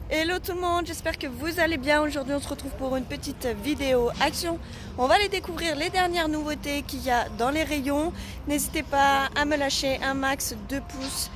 Hello tout le monde, j'espère que vous allez bien. Aujourd'hui on se retrouve pour une petite vidéo action. On va aller découvrir les dernières nouveautés qu'il y a dans les rayons. N'hésitez pas à me lâcher un max de pouces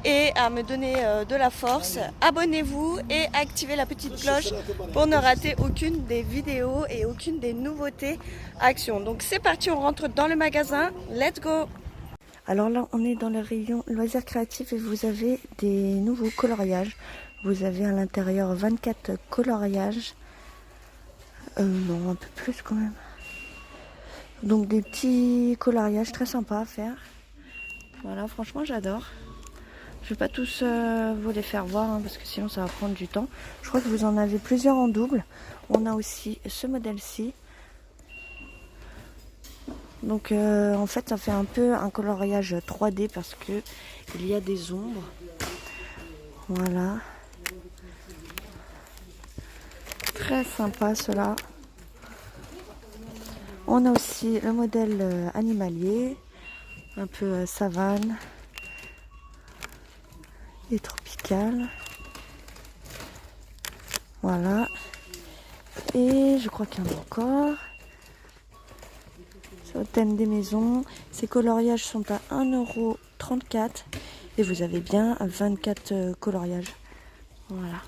et à me donner de la force. Abonnez-vous et activez la petite cloche pour ne rater aucune des vidéos et aucune des nouveautés action. Donc c'est parti, on rentre dans le magasin, let's go. Alors là on est dans le rayon loisirs créatifs et vous avez des nouveaux coloriages. Vous avez à l'intérieur 24 coloriages. Non, un peu plus quand même. Donc des petits coloriages très sympas à faire. Voilà, franchement j'adore. Je vais pas tous vous les faire voir parce que sinon ça va prendre du temps. Je crois que vous en avez plusieurs en double. On a aussi ce modèle-ci. Donc en fait ça fait un peu un coloriage 3D parce que il y a des ombres. Voilà. Très sympa cela. On a aussi le modèle animalier, un peu savane et tropical. Voilà. Et je crois qu'il y en a encore. C'est au thème des maisons. Ces coloriages sont à 1,34 € et vous avez bien 24 coloriages. Voilà.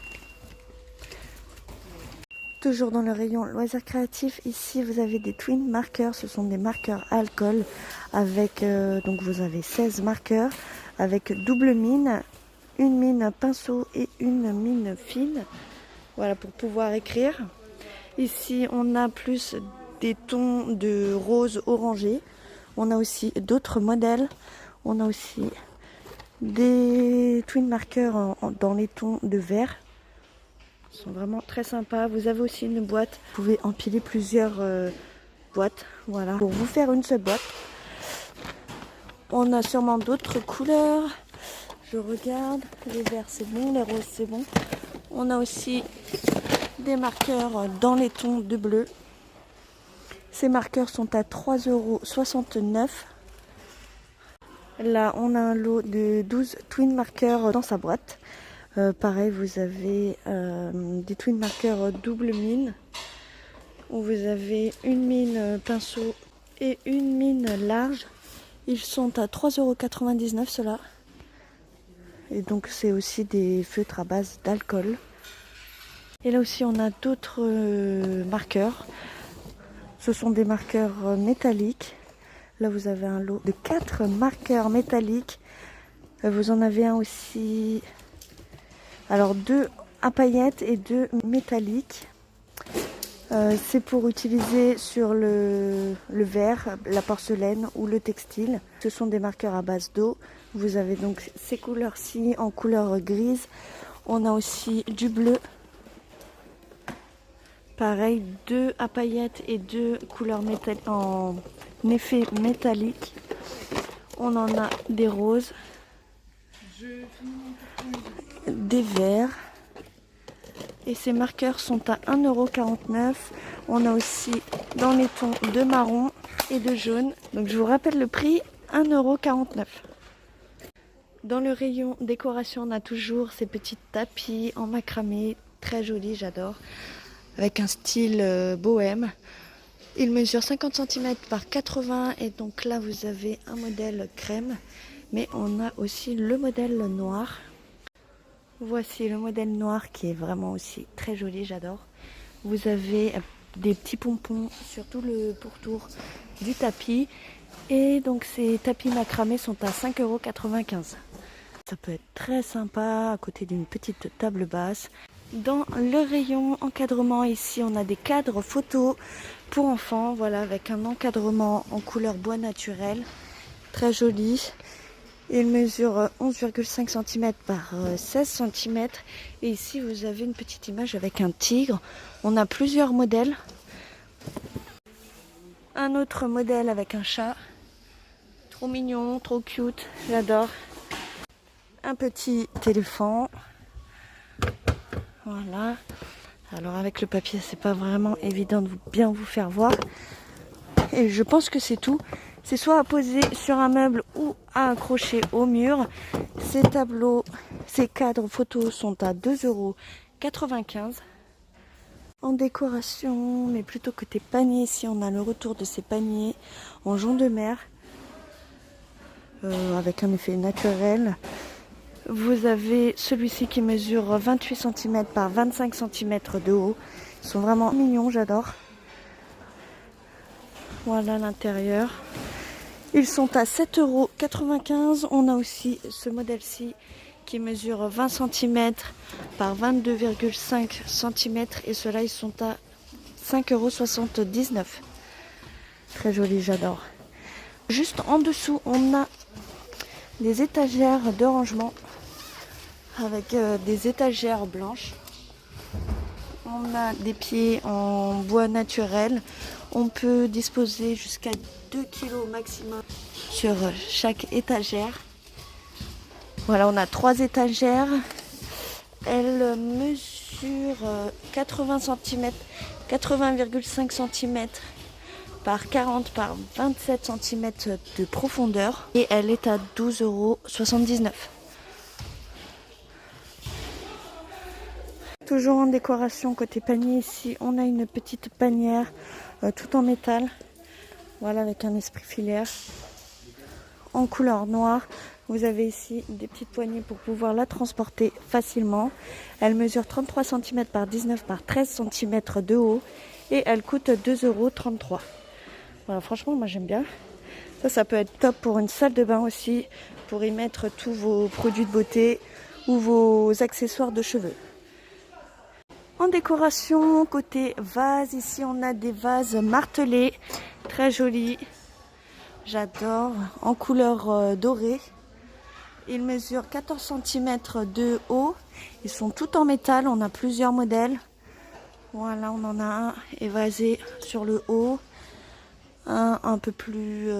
Toujours dans le rayon loisirs créatifs, ici vous avez des twin markers, ce sont des marqueurs à alcool avec, donc vous avez 16 marqueurs avec double mine, une mine pinceau et une mine fine, voilà pour pouvoir écrire. Ici on a plus des tons de rose orangé, on a aussi d'autres modèles, on a aussi des twin markers dans les tons de vert. Ils sont vraiment très sympas. Vous avez aussi une boîte. Vous pouvez empiler plusieurs boîtes. Voilà. Pour vous faire une seule boîte. On a sûrement d'autres couleurs. Je regarde. Les verts c'est bon. Les roses c'est bon. On a aussi des marqueurs dans les tons de bleu. Ces marqueurs sont à 3,69 €. Là on a un lot de 12 twin markers dans sa boîte. Pareil, vous avez des twin markers double mine où vous avez une mine pinceau et une mine large. Ils sont à 3,99 € ceux-là. Et donc c'est aussi des feutres à base d'alcool. Et là aussi on a d'autres marqueurs. Ce sont des marqueurs métalliques. Là vous avez un lot de 4 marqueurs métalliques. Vous en avez un aussi. Alors 2 à paillettes et 2 métalliques. C'est pour utiliser sur le verre, la porcelaine ou le textile. Ce sont des marqueurs à base d'eau. Vous avez donc ces couleurs-ci en couleur grise. On a aussi du bleu. Pareil, 2 à paillettes et 2 couleurs en effet métallique. On en a des roses, des verts. Et ces marqueurs sont à 1,49 €. On a aussi dans les tons de marron et de jaune. Donc je vous rappelle le prix, 1,49 €. Dans le rayon décoration, on a toujours ces petits tapis en macramé. Très jolis, j'adore. Avec un style bohème. Il mesure 50 cm par 80 et donc là vous avez un modèle crème. Mais on a aussi le modèle noir. Voici le modèle noir qui est vraiment aussi très joli, j'adore. Vous avez des petits pompons sur tout le pourtour du tapis. Et donc ces tapis macramés sont à 5,95 €. Ça peut être très sympa à côté d'une petite table basse. Dans le rayon encadrement, ici on a des cadres photos pour enfants. Voilà, avec un encadrement en couleur bois naturel. Très joli. Il mesure 11,5 cm par 16 cm. Et ici, vous avez une petite image avec un tigre. On a plusieurs modèles. Un autre modèle avec un chat. Trop mignon, trop cute. J'adore. Un petit éléphant. Voilà. Alors avec le papier, c'est pas vraiment évident de bien vous faire voir. Et je pense que c'est tout. C'est soit à poser sur un meuble ou à accrocher au mur. Ces tableaux, ces cadres photos sont à 2,95 €. En décoration, mais plutôt côté panier, ici on a le retour de ces paniers en jonc de mer. Avec un effet naturel. Vous avez celui-ci qui mesure 28 cm par 25 cm de haut. Ils sont vraiment mignons, j'adore. Voilà l'intérieur. Ils sont à 7,95 €. On a aussi ce modèle-ci qui mesure 20 cm par 22,5 cm. Et ceux-là, ils sont à 5,79 €. Très joli, j'adore. Juste en dessous, on a des étagères de rangement avec des étagères blanches. On a des pieds en bois naturel. On peut disposer jusqu'à 2 kg maximum sur chaque étagère. Voilà, on a 3 étagères. Elles mesurent 80 cm, 80,5 cm par 40 par 27 cm de profondeur. Et elle est à 12,79 €. Toujours en décoration côté panier, ici on a une petite panière tout en métal, voilà, avec un esprit filaire en couleur noire. Vous avez ici des petites poignées pour pouvoir la transporter facilement. Elle mesure 33 cm par 19 par 13 cm de haut et elle coûte 2,33 €. Voilà, franchement moi j'aime bien. Ça peut être top pour une salle de bain aussi, pour y mettre tous vos produits de beauté ou vos accessoires de cheveux. En décoration, côté vase, ici on a des vases martelés, très jolis, j'adore, en couleur dorée. Ils mesurent 14 cm de haut, ils sont tout en métal, on a plusieurs modèles. Voilà, on en a un évasé sur le haut, un peu plus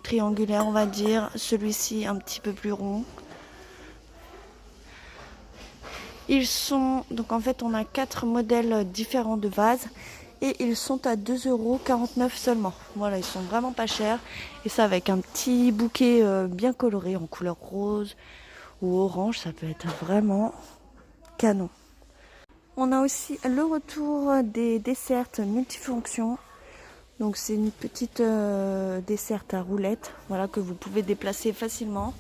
triangulaire on va dire, celui-ci un petit peu plus rond. Ils sont, donc en fait on a 4 modèles différents de vases et ils sont à 2,49 € seulement. Voilà, ils sont vraiment pas chers et ça avec un petit bouquet bien coloré en couleur rose ou orange, ça peut être vraiment canon. On a aussi le retour des dessertes multifonctions. Donc c'est une petite desserte à roulettes, voilà, que vous pouvez déplacer facilement.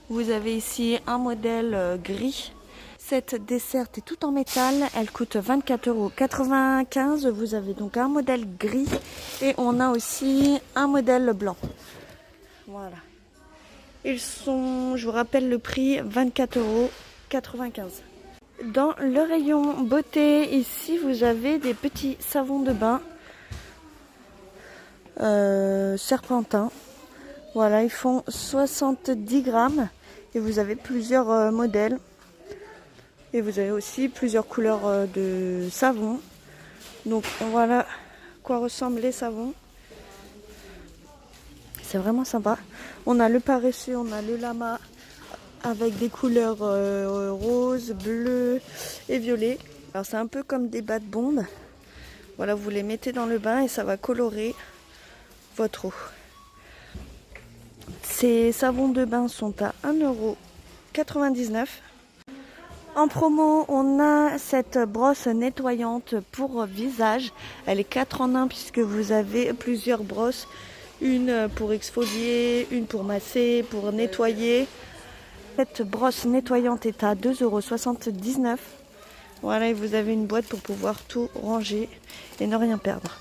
Vous avez ici un modèle gris. Cette desserte est toute en métal, elle coûte 24,95 €. Vous avez donc un modèle gris et on a aussi un modèle blanc. Voilà. Ils sont, je vous rappelle le prix, 24,95 €. Dans le rayon beauté, ici vous avez des petits savons de bain serpentins. Voilà, ils font 70 grammes et vous avez plusieurs modèles. Et vous avez aussi plusieurs couleurs de savon. Donc voilà à quoi ressemblent les savons. C'est vraiment sympa. On a le paresseux, on a le lama avec des couleurs rose, bleu et violet. Alors c'est un peu comme des bas de bombe. Voilà, vous les mettez dans le bain et ça va colorer votre eau. Ces savons de bain sont à 1,99 €. En promo, on a cette brosse nettoyante pour visage. Elle est 4 en 1 puisque vous avez plusieurs brosses. Une pour exfolier, une pour masser, pour nettoyer. Cette brosse nettoyante est à 2,79 €. Voilà, et vous avez une boîte pour pouvoir tout ranger et ne rien perdre.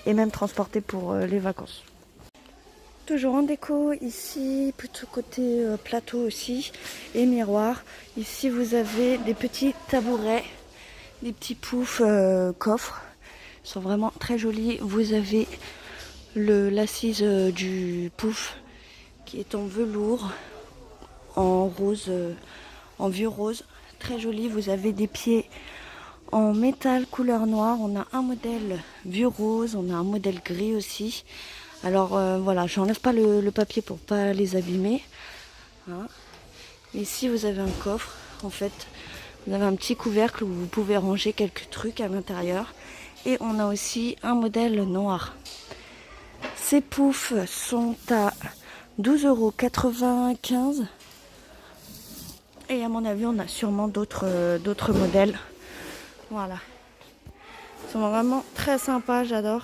Et même transporter pour les vacances. Toujours en déco, ici, plutôt côté plateau aussi, et miroir. Ici, vous avez des petits tabourets, des petits poufs coffres. Ils sont vraiment très jolis. Vous avez l'assise du pouf qui est en velours, en rose, en vieux rose. Très joli. Vous avez des pieds en métal couleur noire. On a un modèle vieux rose, on a un modèle gris aussi. Alors voilà, j'enlève pas le papier pour pas les abîmer. Hein. Ici vous avez un coffre. En fait, Vous avez un petit couvercle où vous pouvez ranger quelques trucs à l'intérieur. Et on a aussi un modèle noir. Ces poufs sont à 12,95 €. Et à mon avis, on a sûrement d'autres modèles. Voilà. Ils sont vraiment très sympas, j'adore.